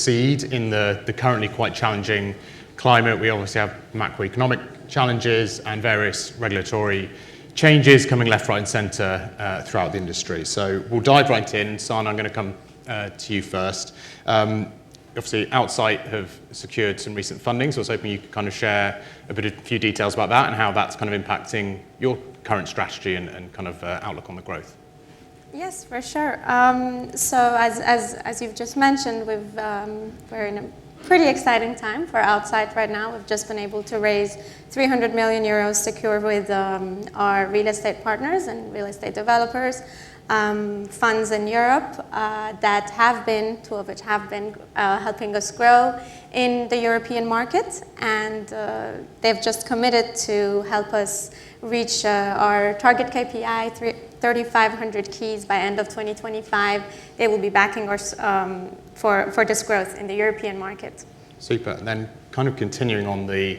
succeed in the currently quite challenging climate? We obviously have macroeconomic challenges and various regulatory changes coming left, right and centre throughout the industry. So we'll dive right in. Sana, I'm going to come to you first. Obviously, Outsite have secured some recent funding, so I was hoping you could kind of share a few details about that and how that's kind of impacting your current strategy and kind of outlook on the growth. Yes, for sure. So as you've just mentioned, we're in a pretty exciting time for Outsite right now. We've just been able to raise 300 million euros secure with our real estate partners and real estate developers. Funds in Europe that have been, two of which have been helping us grow in the European market, and they've just committed to help us reach our target KPI, 3,500 keys by end of 2025. They will be backing us for this growth in the European market. Super. And then kind of continuing on the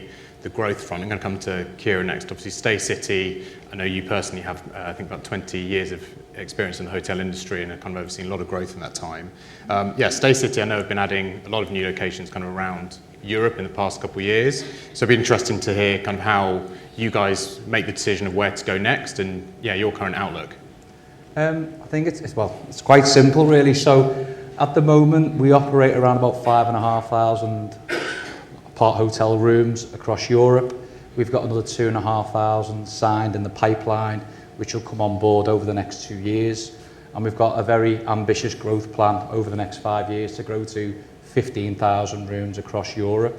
growth front, I'm going to come to Kearon next. Obviously, Staycity, I know you personally have, I think, about 20 years of experience in the hotel industry and have kind of overseen a lot of growth in that time. Staycity, I know, have been adding a lot of new locations kind of around Europe in the past couple of years. So it'd be interesting to hear kind of how you guys make the decision of where to go next and, your current outlook. I think it's quite simple, really. So at the moment, we operate around about 5,500 apart hotel rooms across Europe. We've got another 2,500 signed in the pipeline, which will come on board over the next 2 years. And we've got a very ambitious growth plan over the next 5 years to grow to 15,000 rooms across Europe.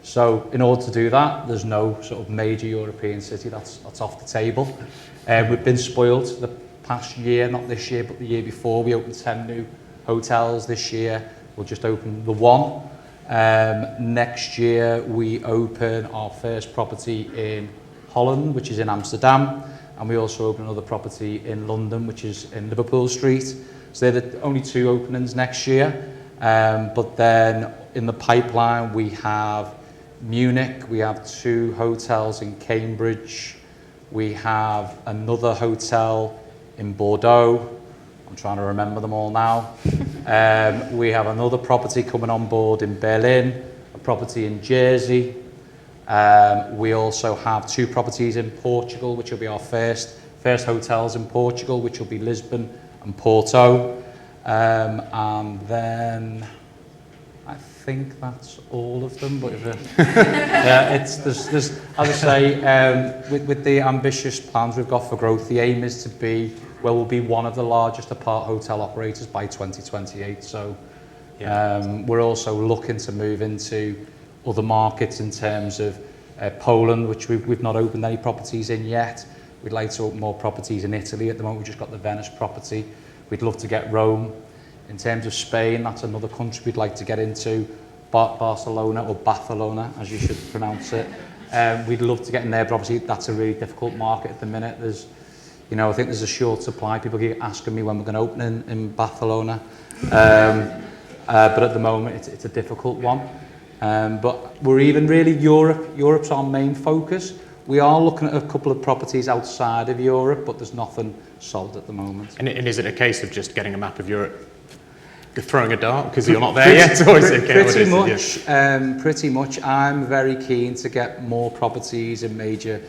So in order to do that, there's no sort of major European city that's off the table. We've been spoiled the past year, not this year, but the year before. We opened 10 new hotels this year. We'll just open the one. Next year we open our first property in Holland, which is in Amsterdam, and we also open another property in London, which is in Liverpool Street. So they're the only 2 openings next year. But then in the pipeline we have Munich, we have 2 hotels in Cambridge, we have another hotel in Bordeaux. I'm trying to remember them all now. We have another property coming on board in Berlin, a property in Jersey. We also have 2 properties in Portugal, which will be our first hotels in Portugal, which will be Lisbon and Porto. And then I think that's all of them. But there's as I say, with the ambitious plans we've got for growth, the aim is to be, we'll be one of the largest apart hotel operators by 2028. So we're also looking to move into other markets in terms of Poland, which we've not opened any properties in yet. We'd like to open more properties in Italy. At the moment, we've just got the Venice property. We'd love to get Rome. In terms of Spain, that's another country we'd like to get into. Barcelona, or Barcelona, as you should pronounce it. We'd love to get in there, but obviously that's a really difficult market at the minute. There's, I think there's a short supply. People keep asking me when we're going to open in Barcelona. But at the moment, it's a difficult one. But we're even really Europe's our main focus. We are looking at a couple of properties outside of Europe, but there's nothing sold at the moment. And is it a case of just getting a map of Europe, throwing a dart because you're not there yet? Or is it Pretty much. I'm very keen to get more properties in major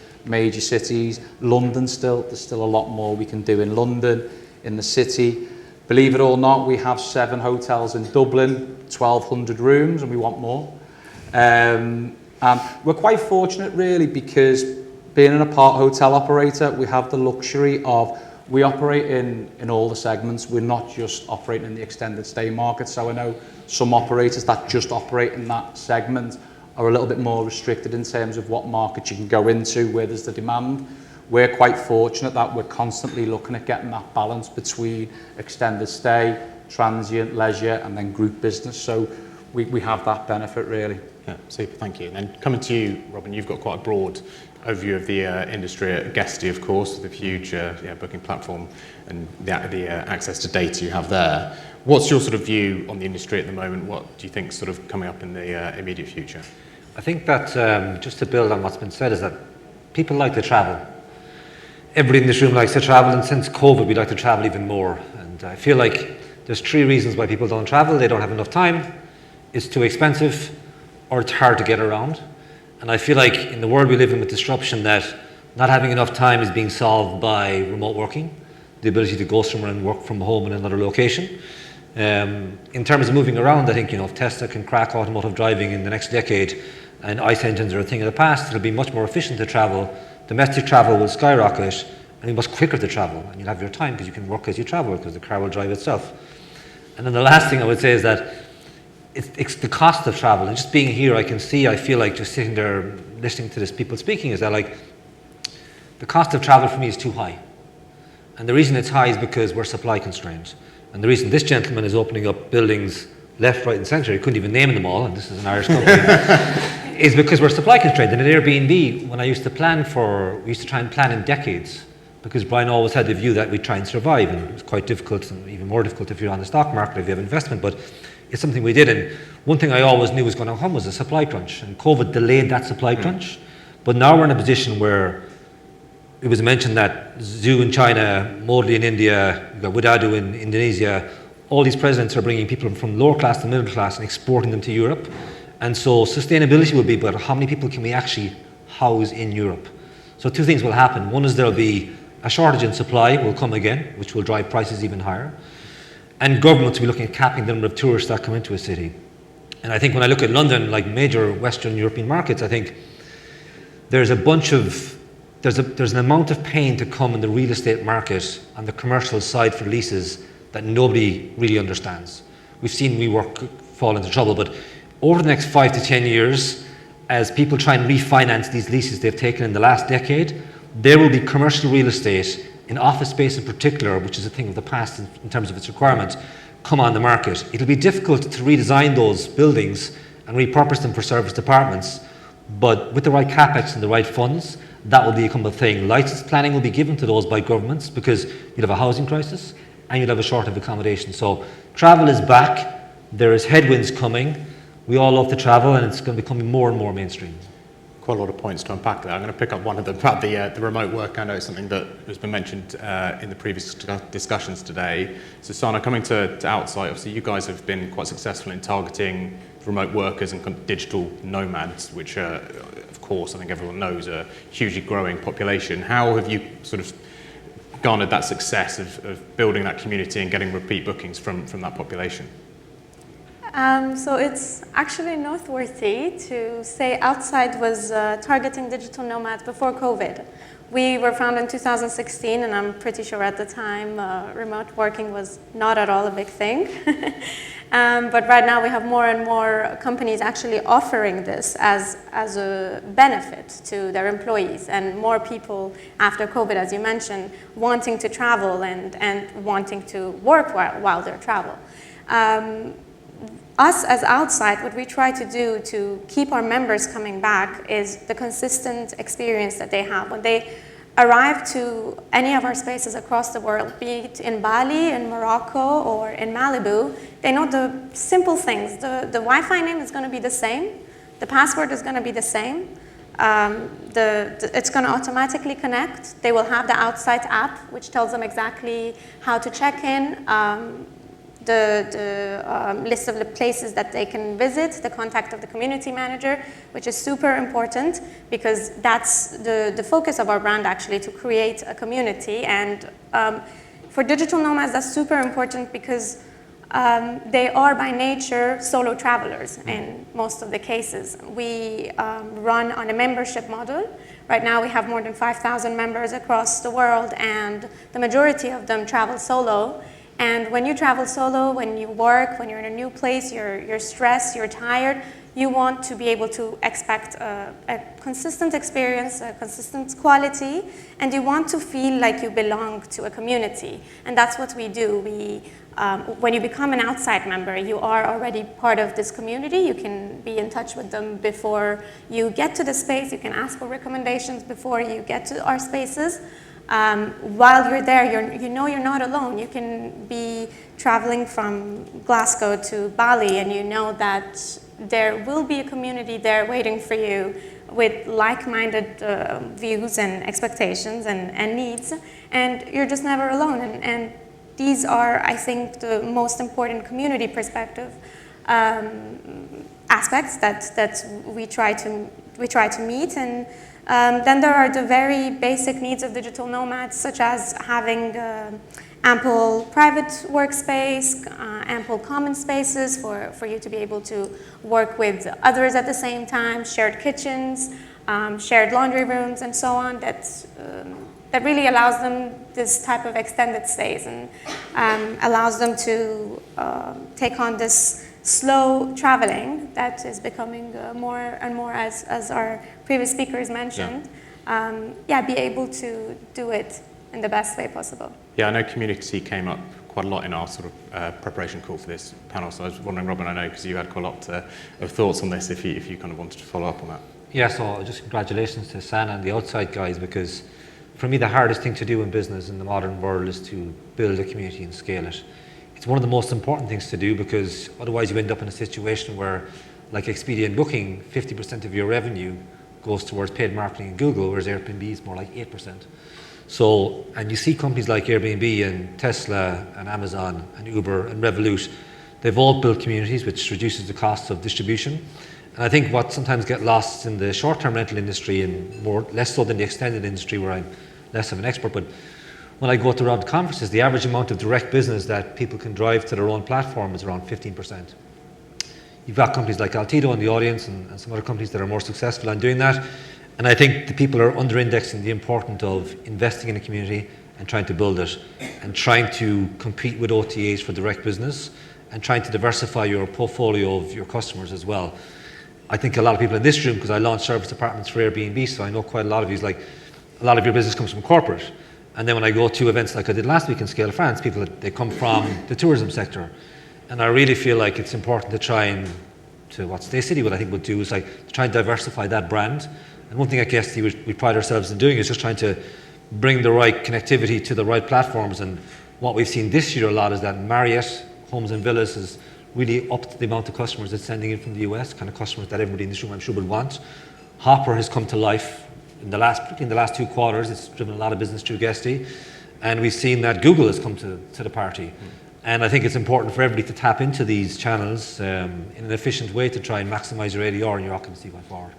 cities. London there's still a lot more we can do in London, in the city. Believe it or not, we have 7 hotels in Dublin, 1,200 rooms, and we want more. And we're quite fortunate, really, because being an apart hotel operator, we have the luxury of, we operate in all the segments. We're not just operating in the extended stay market. So I know some operators that just operate in that segment are a little bit more restricted in terms of what market you can go into, where there's the demand. We're quite fortunate that we're constantly looking at getting that balance between extended stay, transient, leisure, and then group business. So we have that benefit, really. Yeah, super, thank you. And then coming to you, Robin, you've got quite a broad overview of the industry at Guesty, of course, with the huge booking platform and the access to data you have there. What's your sort of view on the industry at the moment? What do you think is sort of coming up in the immediate future? I think that just to build on what's been said is that people like to travel. Everybody in this room likes to travel, and since COVID, we like to travel even more. And I feel like there's 3 reasons why people don't travel. They don't have enough time, it's too expensive or it's hard to get around. And I feel like in the world we live in with disruption, that not having enough time is being solved by remote working, the ability to go somewhere and work from home in another location. In terms of moving around, I think, you know, if Tesla can crack automotive driving in the next decade and ICE engines are a thing of the past, it'll be much more efficient to travel. Domestic travel will skyrocket and be much quicker to travel, and you'll have your time because you can work as you travel because the car will drive itself. And then the last thing I would say is that it's the cost of travel. And just being here, I feel like just sitting there listening to these people speaking, is that like the cost of travel for me is too high. And the reason it's high is because we're supply constrained. And the reason this gentleman is opening up buildings left, right and centre, he couldn't even name them all, and this is an Irish company, is because we're supply constrained. And at Airbnb, when I used to we used to try and plan in decades, because Brian always had the view that we'd try and survive, and it was quite difficult, and even more difficult if you're on the stock market, if you have investment, but it's something we did. And one thing I always knew was going to come was a supply crunch, and COVID delayed that supply crunch. But now we're in a position where it was mentioned that Zhu in China, Modi in India, you've got Widadu in Indonesia, all these presidents are bringing people from lower class to middle class and exporting them to Europe. And so sustainability will be about how many people can we actually house in Europe. So two things will happen. One is there'll be a shortage in supply will come again, which will drive prices even higher. And governments will be looking at capping the number of tourists that come into a city. And I think when I look at London, like major Western European markets, I think there's a bunch of, there's an amount of pain to come in the real estate market on the commercial side for leases that nobody really understands. We've seen WeWork fall into trouble, but over the next 5 to 10 years, as people try and refinance these leases they've taken in the last decade, there will be commercial real estate, in office space in particular, which is a thing of the past in terms of its requirements, come on the market. It'll be difficult to redesign those buildings and repurpose them for service departments, but with the right capex and the right funds, that will become a thing. License planning will be given to those by governments because you'll have a housing crisis and you'll have a shortage of accommodation. So travel is back, there is headwinds coming, we all love to travel and it's going to become more and more mainstream. Quite a lot of points to unpack there. I'm going to pick up one of them about the remote work. I know it's something that has been mentioned in the previous discussions today. So Sana, coming to Outsite, obviously you guys have been quite successful in targeting remote workers and kind of digital nomads, which are, of course, I think everyone knows, a hugely growing population. How have you sort of garnered that success of building that community and getting repeat bookings from that population? So it's actually noteworthy to say Outsite was targeting digital nomads before COVID. We were founded in 2016, and I'm pretty sure at the time remote working was not at all a big thing. But right now we have more and more companies actually offering this as a benefit to their employees, and more people after COVID, as you mentioned, wanting to travel and wanting to work while they travel. Us as Outsite, what we try to do to keep our members coming back is the consistent experience that they have. When they arrive to any of our spaces across the world, be it in Bali, in Morocco, or in Malibu, they know the simple things. The Wi-Fi name is going to be the same. The password is going to be the same. It's going to automatically connect. They will have the Outsite app, which tells them exactly how to check in, the list of the places that they can visit, the contact of the community manager, which is super important because that's the focus of our brand, actually, to create a community. And for digital nomads, that's super important because they are by nature solo travelers in most of the cases. We run on a membership model. Right now we have more than 5,000 members across the world, and the majority of them travel solo. And when you travel solo, when you work, when you're in a new place, you're stressed, you're tired, you want to be able to expect a consistent experience, a consistent quality, and you want to feel like you belong to a community. And that's what we do. When you become an Outsite member, you are already part of this community. You can be in touch with them before you get to the space. You can ask for recommendations before you get to our spaces. While you're there, you know you're not alone. You can be traveling from Glasgow to Bali, and you know that there will be a community there waiting for you with like-minded views and expectations and needs, and you're just never alone. And these are, I think, the most important community perspective. aspects that we try to meet. And then there are the very basic needs of digital nomads, such as having ample private workspace, ample common spaces for you to be able to work with others at the same time, shared kitchens, shared laundry rooms, and so on. That really allows them this type of extended stays and allows them to take on this slow traveling that is becoming more and more, as our previous speakers mentioned. Be able to do it in the best way possible. Yeah, I know community came up quite a lot in our sort of preparation call for this panel, so I was wondering, Robin, I know because you had quite a lot of thoughts on this, if you kind of wanted to follow up on that. Yeah, so just congratulations to Sana and the Outsite guys, because for me the hardest thing to do in business in the modern world is to build a community and scale it. It's one of the most important things to do, because otherwise you end up in a situation where, like Expedia and Booking, 50% of your revenue goes towards paid marketing in Google, whereas Airbnb is more like 8%. So, and you see companies like Airbnb and Tesla and Amazon and Uber and Revolut, they've all built communities, which reduces the cost of distribution. And I think what sometimes gets lost in the short-term rental industry, and less so than the extended industry where I'm less of an expert, but when I go to around conferences, the average amount of direct business that people can drive to their own platform is around 15%. You've got companies like AltoVita in the audience and some other companies that are more successful in doing that. And I think the people are under-indexing the importance of investing in a community and trying to build it, and trying to compete with OTAs for direct business, and trying to diversify your portfolio of your customers as well. I think a lot of people in this room, because I launched service apartments for Airbnb, so I know quite a lot of you, like a lot of your business comes from corporate. And then when I go to events like I did last week in Scale of France, people, they come from the tourism sector. And I really feel like it's important to try and, to what Staycity, what I think would do is like to try and diversify that brand. And one thing at Guesty we pride ourselves in doing is just trying to bring the right connectivity to the right platforms. And what we've seen this year a lot is that Marriott Homes and Villas has really upped the amount of customers it's sending in from the US, kind of customers that everybody in this room I'm sure would want. Hopper has come to life in the last 2 quarters. It's driven a lot of business through Guesty. And we've seen that Google has come to the party. And I think it's important for everybody to tap into these channels in an efficient way to try and maximize your ADR and your occupancy going forward.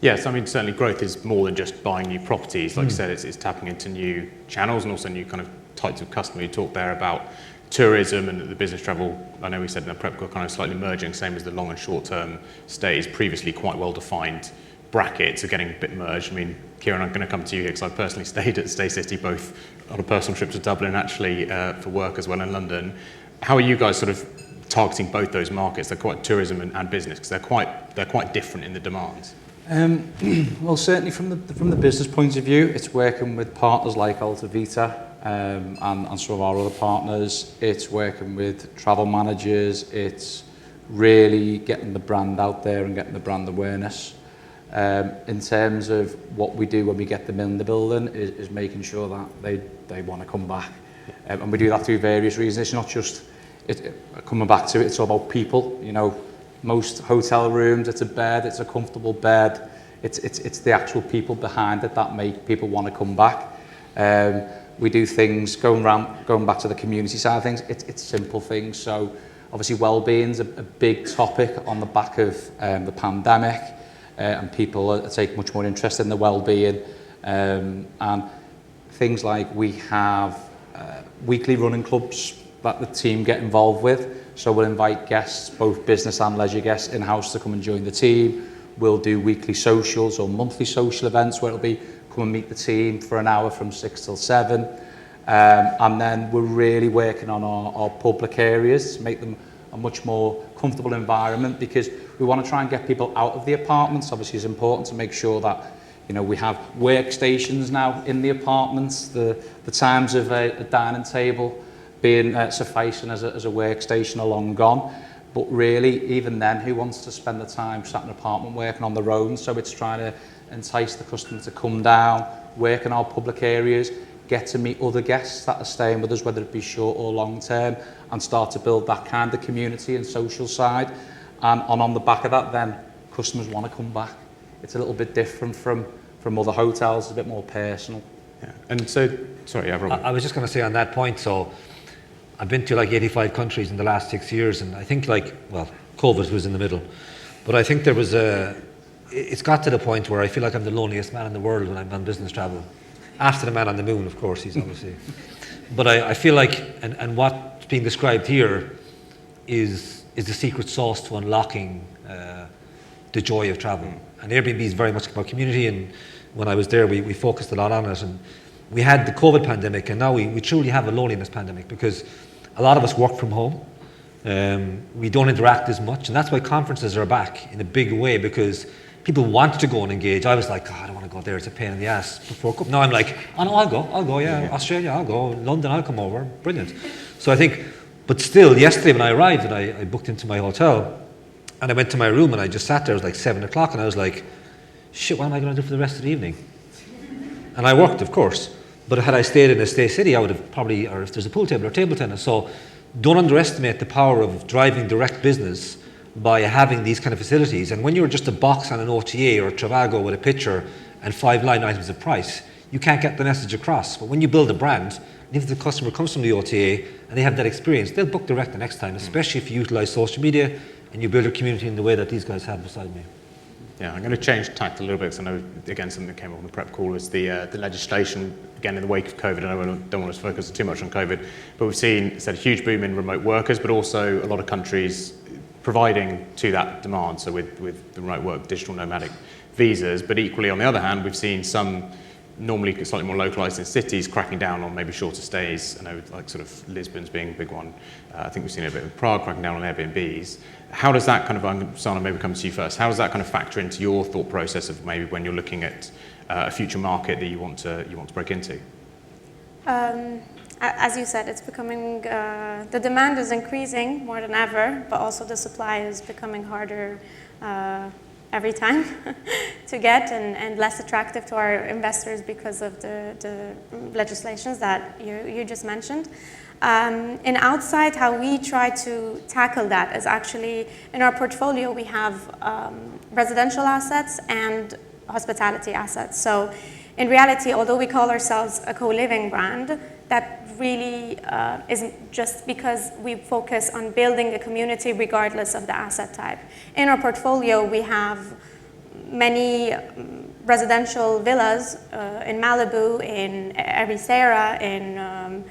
Yes, I mean, certainly growth is more than just buying new properties. Like you said, it's tapping into new channels and also new kind of types of customer. You talked there about tourism and the business travel. I know we said in the prep, we're kind of slightly merging, same as the long and short-term stays, previously quite well-defined brackets are getting a bit merged. I mean, Kearon, I'm going to come to you here because I personally stayed at Staycity, both on a personal trip to Dublin, actually for work as well in London. How are you guys sort of targeting both those markets? They're quite tourism and business, because they're quite different in the demands. Well, certainly from the business point of view, it's working with partners like AltoVita and some of our other partners. It's working with travel managers. It's really getting the brand out there and getting the brand awareness. In terms of what we do when we get them in the building is making sure that they want to come back. And we do that through various reasons. It's not just coming back to it, it's all about people. You know, most hotel rooms, it's a bed, it's a comfortable bed. It's the actual people behind it that make people want to come back. We do things going back to the community side of things. It's simple things. So obviously well-being's a big topic on the back of the pandemic, and people take much more interest in the well-being. And things like we have weekly running clubs that the team get involved with. So we'll invite guests, both business and leisure guests in-house, to come and join the team. We'll do weekly socials or monthly social events where it'll be come and meet the team for an hour from 6 till 7. And then we're really working on our public areas to make them a much more comfortable environment, because we want to try and get people out of the apartments. Obviously, it's important to make sure that, you know, we have workstations now in the apartments. The times of a dining table being sufficing as a workstation are long gone. But really, even then, who wants to spend the time sat in an apartment working on their own? So it's trying to entice the customer to come down, work in our public areas, get to meet other guests that are staying with us, whether it be short or long term, and start to build that kind of community and social side. And on the back of that, then customers want to come back. It's a little bit different from other hotels, it's a bit more personal. Yeah. And so, sorry, yeah, Robert. I was just going to say on that point, so I've been to like 85 countries in the last 6 years, and I think COVID was in the middle. But I think it's got to the point where I feel like I'm the loneliest man in the world when I'm on business travel. After the man on the moon, of course, he's obviously. But I feel like, and what's being described here is the secret sauce to unlocking the joy of travel. And Airbnb is very much about community, and when I was there, we focused a lot on it. And we had the COVID pandemic, and now we truly have a loneliness pandemic because a lot of us work from home. We don't interact as much, and that's why conferences are back in a big way, because people want to go and engage. I was like, I don't want to go there, it's a pain in the ass. Now I'm like, oh no, I'll go, yeah. Australia, I'll go, London, I'll come over, brilliant. So I think, but still, yesterday when I arrived and I booked into my hotel, and I went to my room and I just sat there, it was like 7 o'clock, and I was like, shit, what am I going to do for the rest of the evening? And I worked, of course, but had I stayed in a Staycity, I would have probably, or if there's a pool table or table tennis. So don't underestimate the power of driving direct business by having these kind of facilities. And when you're just a box on an OTA or a Trivago with a picture and 5 line items of price, you can't get the message across. But when you build a brand, and if the customer comes from the OTA and they have that experience, they'll book direct the next time, especially if you utilize social media and you build a community in the way that these guys have beside me. Yeah, I'm going to change tact a little bit, because I know, again, something that came up on the prep call is the legislation, again, in the wake of COVID. I know we don't want us to focus too much on COVID, but we've seen a huge boom in remote workers, but also a lot of countries providing to that demand, so with the remote work, digital nomadic visas. But equally, on the other hand, we've seen some normally slightly more localized in cities cracking down on maybe shorter stays. I know, like sort of Lisbon's being a big one. I think we've seen a bit of Prague cracking down on Airbnbs. How does that kind of, Sana, maybe come to you first, how does that kind of factor into your thought process of maybe when you're looking at a future market that you want to break into? As you said, it's becoming, the demand is increasing more than ever, but also the supply is becoming harder every time to get, and less attractive to our investors because of the legislations that you just mentioned. In Outsite, how we try to tackle that is actually, in our portfolio, we have residential assets and hospitality assets. So in reality, although we call ourselves a co-living brand, that really isn't just because we focus on building a community regardless of the asset type. In our portfolio, we have many residential villas in Malibu, in Ericeira, in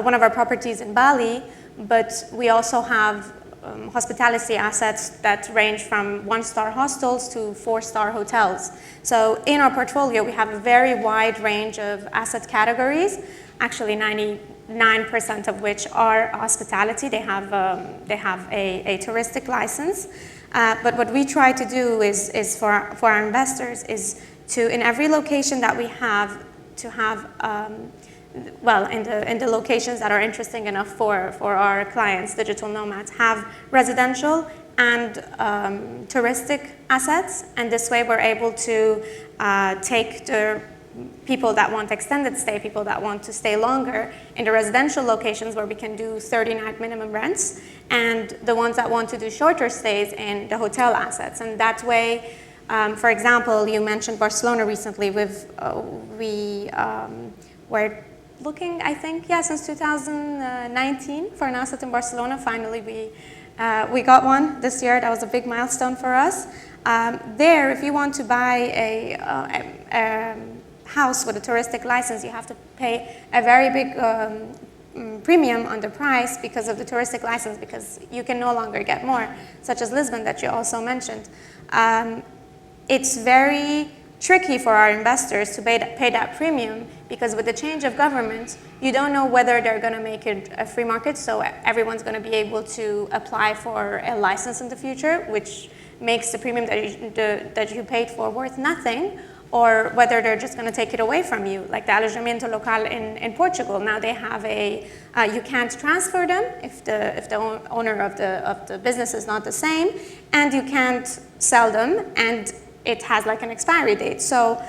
one of our properties in Bali, but we also have hospitality assets that range from 1-star hostels to 4-star hotels. So in our portfolio, we have a very wide range of asset categories, actually 99% of which are hospitality. They have a touristic license. But what we try to do is for our investors is to, in every location that we have, to have in the locations that are interesting enough for our clients, digital nomads, have residential and touristic assets. And this way we're able to take the people that want extended stay, people that want to stay longer in the residential locations where we can do 30-night minimum rents, and the ones that want to do shorter stays in the hotel assets. And that way, for example, you mentioned Barcelona recently. We were looking, I think, since 2019 for an asset in Barcelona. Finally, we got one this year. That was a big milestone for us. There, if you want to buy a house with a touristic license, you have to pay a very big premium on the price because of the touristic license, because you can no longer get more, such as Lisbon that you also mentioned. It's very tricky for our investors to pay that premium, because with the change of government, you don't know whether they're going to make it a free market, so everyone's going to be able to apply for a license in the future, which makes the premium that you paid for worth nothing, or whether they're just going to take it away from you, like the alojamento local in Portugal. Now they have you can't transfer them if the owner of the business is not the same, and you can't sell them, and it has like an expiry date. So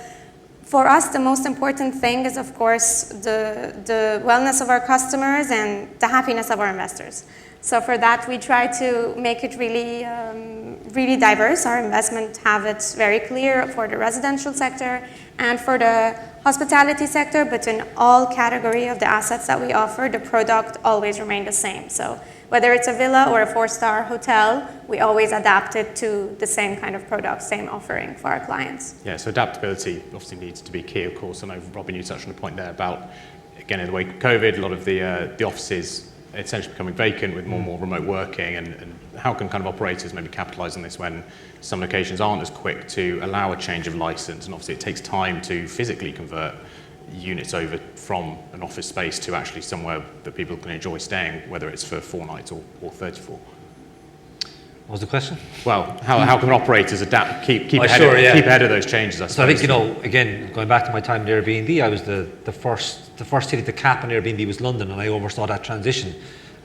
for us, the most important thing is, of course, the wellness of our customers and the happiness of our investors. So for that, we try to make it really, really diverse. Our investment have it very clear for the residential sector and for the hospitality sector, but in all category of the assets that we offer, the product always remained the same. So whether it's a villa or a 4-star hotel, we always adapt it to the same kind of product, same offering for our clients. Yeah, so adaptability obviously needs to be key, of course. I know, Robin, you touched on the point there about, again, in the wake of COVID, a lot of the offices essentially becoming vacant with more and more remote working, and how can kind of operators maybe capitalise on this when some locations aren't as quick to allow a change of licence, and obviously it takes time to physically convert units over from an office space to actually somewhere that people can enjoy staying, whether it's for 4 nights or 34. What was the question? Well, how can operators adapt, keep ahead of those changes, I suppose? So I think, again, going back to my time in Airbnb, I was the first city to cap on Airbnb was London, and I oversaw that transition.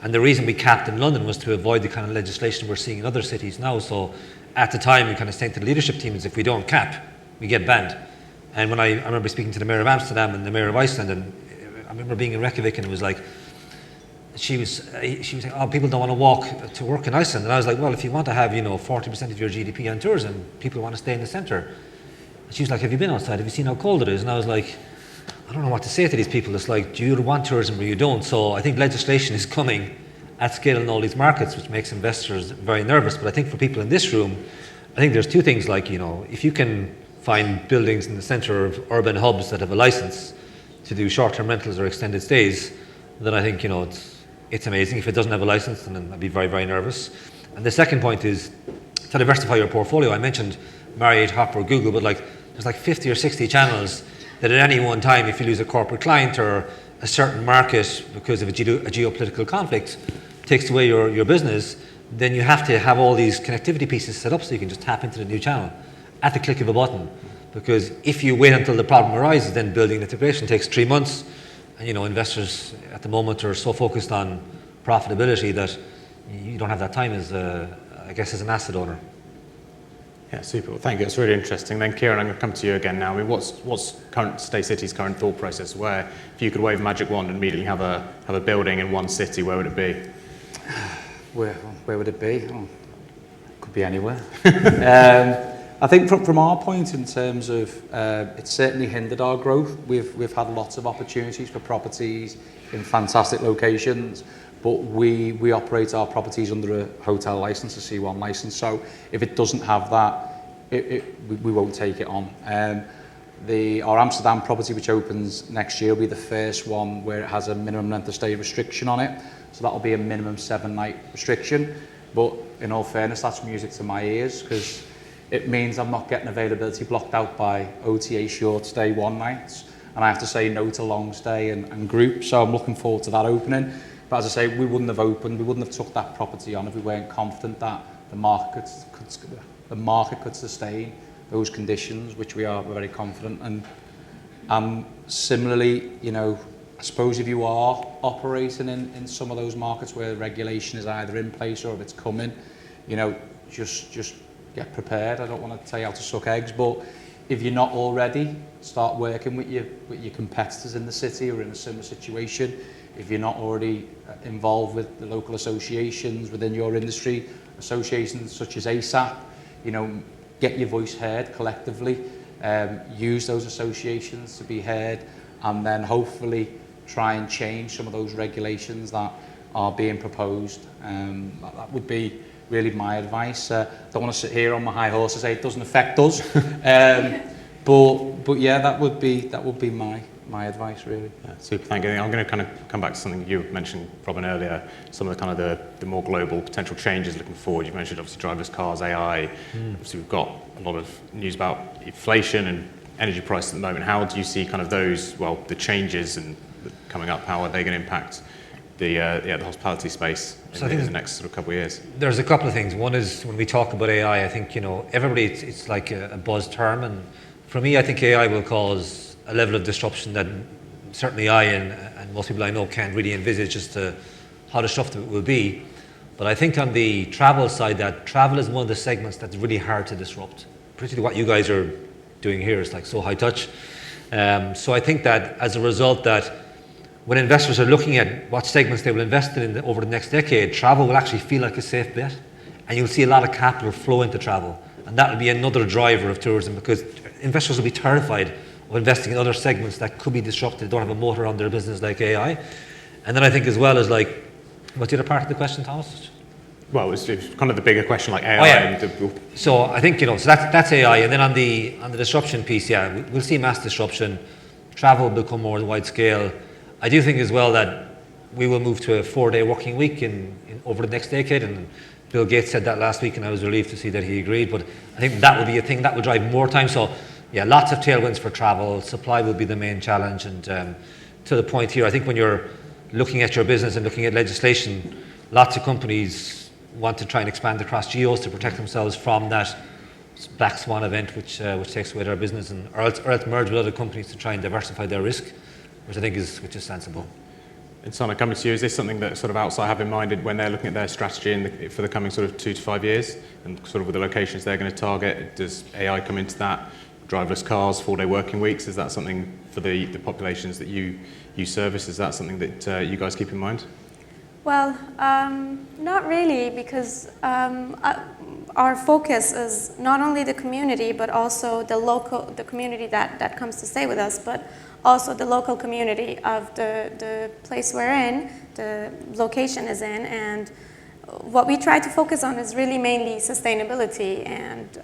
And the reason we capped in London was to avoid the kind of legislation we're seeing in other cities now. So at the time, we kind of saying to the leadership team is if we don't cap, we get banned. And when I remember speaking to the mayor of Amsterdam and the mayor of Iceland, and I remember being in Reykjavik, and it was like, she was saying, oh, people don't want to walk to work in Iceland. And I was like, well, if you want to have, 40% of your GDP on tourism, people want to stay in the centre. And she was like, have you been outside? Have you seen how cold it is? And I was like, I don't know what to say to these people. It's like, do you want tourism or you don't? So I think legislation is coming at scale in all these markets, which makes investors very nervous. But I think for people in this room, I think there's two things, like, if you can find buildings in the centre of urban hubs that have a licence to do short-term rentals or extended stays, then I think, it's amazing. If it doesn't have a license, then I'd be very, very nervous. And the second point is to diversify your portfolio. I mentioned Marriott, Hopper, Google, but there's 50 or 60 channels that at any one time, if you lose a corporate client or a certain market because of a geopolitical conflict takes away your business, then you have to have all these connectivity pieces set up so you can just tap into the new channel at the click of a button. Because if you wait until the problem arises, then building integration takes 3 months. And investors at the moment are so focused on profitability that you don't have that time as an asset owner. Yeah, super. Well, thank you. That's really interesting. Then, Kearon, I'm going to come to you again now. I mean, what's Staycity's current thought process? Where, if you could wave a magic wand and immediately have a building in one city, where would it be? Where would it be? Oh, could be anywhere. I think from our point in terms of, it's certainly hindered our growth. We've had lots of opportunities for properties in fantastic locations, but we operate our properties under a hotel license, a C1 license. So if it doesn't have that, we won't take it on. Our Amsterdam property, which opens next year, will be the first one where it has a minimum length of stay restriction on it. So that'll be a minimum 7-night restriction. But in all fairness, that's music to my ears, because it means I'm not getting availability blocked out by OTA short stay 1 nights, and I have to say no to long stay and group. So I'm looking forward to that opening. But as I say, we wouldn't have took that property on if we weren't confident that the market could sustain those conditions, which we're very confident. And similarly, I suppose if you are operating in some of those markets where regulation is either in place or if it's coming, just get prepared. I don't want to tell you how to suck eggs, but if you're not already, start working with your competitors in the city or in a similar situation. If you're not already involved with the local associations within your industry, associations such as ASAP, get your voice heard collectively, use those associations to be heard, and then hopefully try and change some of those regulations that are being proposed. That would be really my advice. Don't want to sit here on my high horse and say it doesn't affect us, but yeah, that would be my advice, really. Yeah, super, thank you. I'm going to kind of come back to something you mentioned, Robin, earlier, some of the kind of the more global potential changes looking forward. You mentioned obviously driverless cars, AI. Obviously we've got a lot of news about inflation and energy prices at the moment. How do you see kind of those, the changes and coming up, how are they going to impact the hospitality space in the next sort of couple of years? There's a couple of things. One is when we talk about AI, I think, everybody, it's like a buzz term. And for me, I think AI will cause a level of disruption that certainly I and most people I know can't really envisage as to how disruptive it will be. But I think on the travel side, that travel is one of the segments that's really hard to disrupt. Particularly what you guys are doing here is like so high touch. So I think that as a result that when investors are looking at what segments they will invest in over the next decade, travel will actually feel like a safe bet. And you'll see a lot of capital flow into travel. And that will be another driver of tourism, because investors will be terrified of investing in other segments that could be disrupted, don't have a motor on their business like AI. And then I think as well as like, what's the other part of the question, Thomas? Well, it's kind of the bigger question like AI. Oh, yeah. And So I think, so that's AI. And then on the disruption piece, we'll see mass disruption. Travel will become more wide scale. I do think as well that we will move to a 4-day working week in over the next decade. And Bill Gates said that last week, and I was relieved to see that he agreed. But I think that will be a thing that will drive more time. So lots of tailwinds for travel. Supply will be the main challenge. And to the point here, I think when you're looking at your business and looking at legislation, lots of companies want to try and expand across geos to protect themselves from that black swan event, which takes away their business, or else merge with other companies to try and diversify their risk, which I think is sensible. And Sana, coming to you, is this something that sort of Outsite have in mind when they're looking at their strategy for the coming sort of 2 to 5 years, and sort of with the locations they're going to target? Does AI come into that? Driverless cars, 4-day working weeks, is that something for the populations that you service? Is that something that you guys keep in mind? Well, not really, because our focus is not only the community, but also the community that comes to stay with us, but also the local community of the place we're in, the location is in, and what we try to focus on is really mainly sustainability and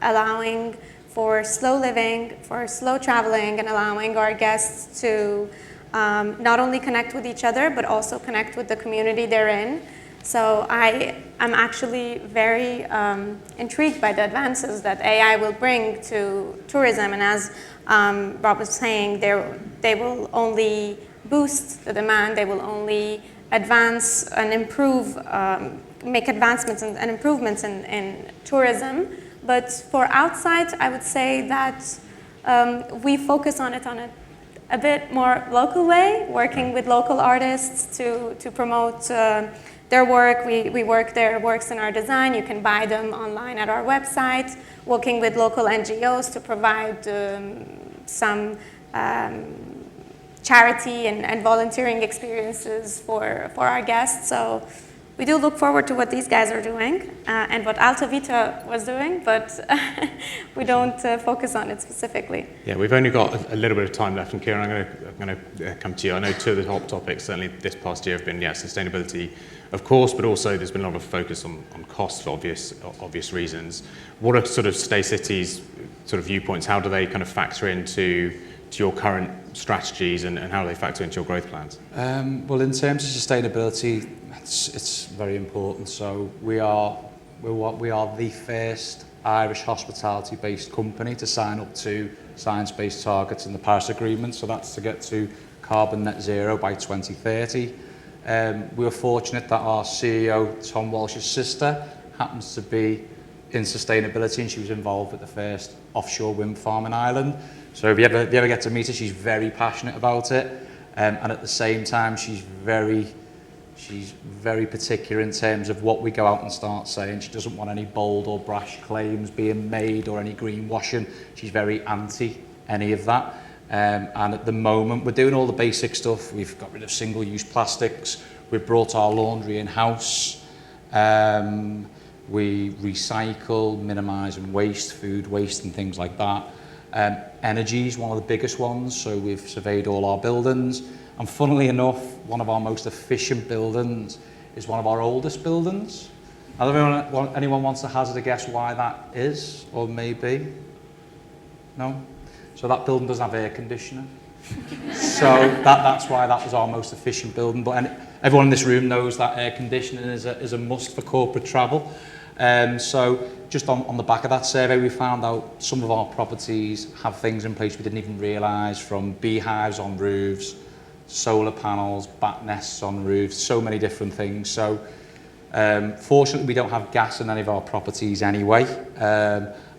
allowing for slow living, for slow traveling, and allowing our guests to not only connect with each other, but also connect with the community they're in. So I am actually very intrigued by the advances that AI will bring to tourism. And as Rob was saying, they will only boost the demand, they will only advance and improve, make advancements and improvements in tourism. But for Outsite, I would say that we focus on it on a bit more local way, working with local artists to promote their work. We work their works in our design. You can buy them online at our website, working with local NGOs to provide some charity and volunteering experiences for our guests. So we do look forward to what these guys are doing and what AltoVita was doing, but we don't focus on it specifically. Yeah, we've only got a little bit of time left, and Kearon, I'm going to come to you. I know 2 of the hot topics, certainly this past year, have been sustainability, of course, but also there's been a lot of focus on cost for obvious reasons. What are sort of Staycity's sort of viewpoints? How do they kind of factor into your current strategies, and how do they factor into your growth plans? Well, in terms of sustainability, it's very important. So we are the first Irish hospitality-based company to sign up to science-based targets in the Paris Agreement. So that's to get to carbon net zero by 2030. We were fortunate that our CEO, Tom Walsh's sister, happens to be in sustainability, and she was involved with the first offshore wind farm in Ireland. So if you ever get to meet her, she's very passionate about it, and at the same time, she's very particular in terms of what we go out and start saying. She doesn't want any bold or brash claims being made or any greenwashing. She's very anti any of that. And at the moment, we're doing all the basic stuff. We've got rid of single-use plastics. We've brought our laundry in-house. We recycle, minimising waste, food waste and things like that. Energy is one of the biggest ones, so we've surveyed all our buildings. And funnily enough, one of our most efficient buildings is one of our oldest buildings. Anyone wants to hazard a guess why that is, or maybe? No? So that building doesn't have air conditioning. So that's why that was our most efficient building. But everyone in this room knows that air conditioning is a must for corporate travel. So just on the back of that survey, we found out some of our properties have things in place we didn't even realise, from beehives on roofs, solar panels, bat nests on roofs, so many different things. So fortunately, we don't have gas in any of our properties anyway.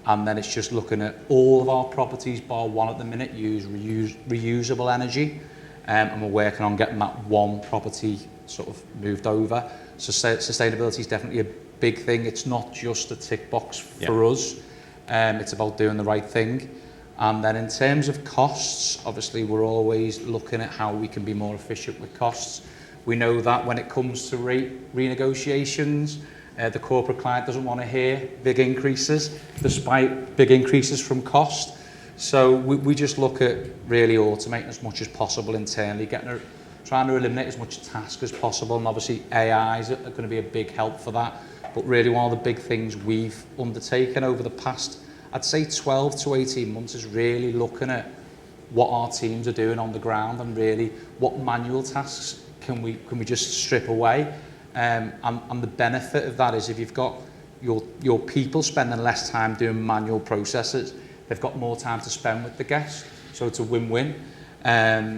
And then it's just looking at all of our properties, bar one at the minute, use reusable energy. And we're working on getting that one property sort of moved over. So sustainability is definitely a big thing. It's not just a tick box for us. It's about doing the right thing. And then in terms of costs, obviously we're always looking at how we can be more efficient with costs. We know that when it comes to rate renegotiations, the corporate client doesn't want to hear big increases, despite big increases from cost. So we just look at really automating as much as possible internally, trying to eliminate as much task as possible, and obviously AIs are going to be a big help for that. But really one of the big things we've undertaken over the past, I'd say 12 to 18 months, is really looking at what our teams are doing on the ground and really what manual tasks can we just strip away. And the benefit of that is if you've got your people spending less time doing manual processes, they've got more time to spend with the guests. So it's a win-win.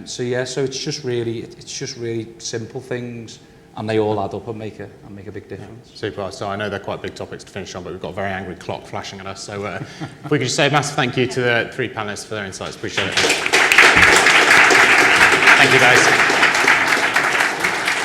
So it's just really simple things, and they all add up and make a big difference. Super. So I know they're quite big topics to finish on, but we've got a very angry clock flashing at us. So if we could just say a massive thank you to the three panelists for their insights. Appreciate it. Thank you, guys.